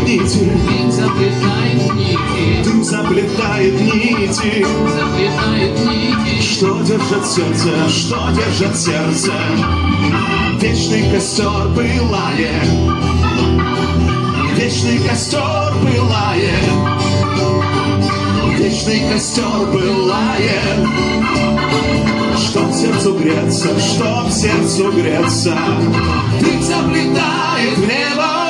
нити, Дым заплетает нити, дым заплетает нити, заплетает нити. что держит сердце, что держит сердце. Вечный костер пылает, вечный костер пылает, вечный костер пылает. Чтоб сердцу греться, чтоб сердцу греться, дым заплетает в небо.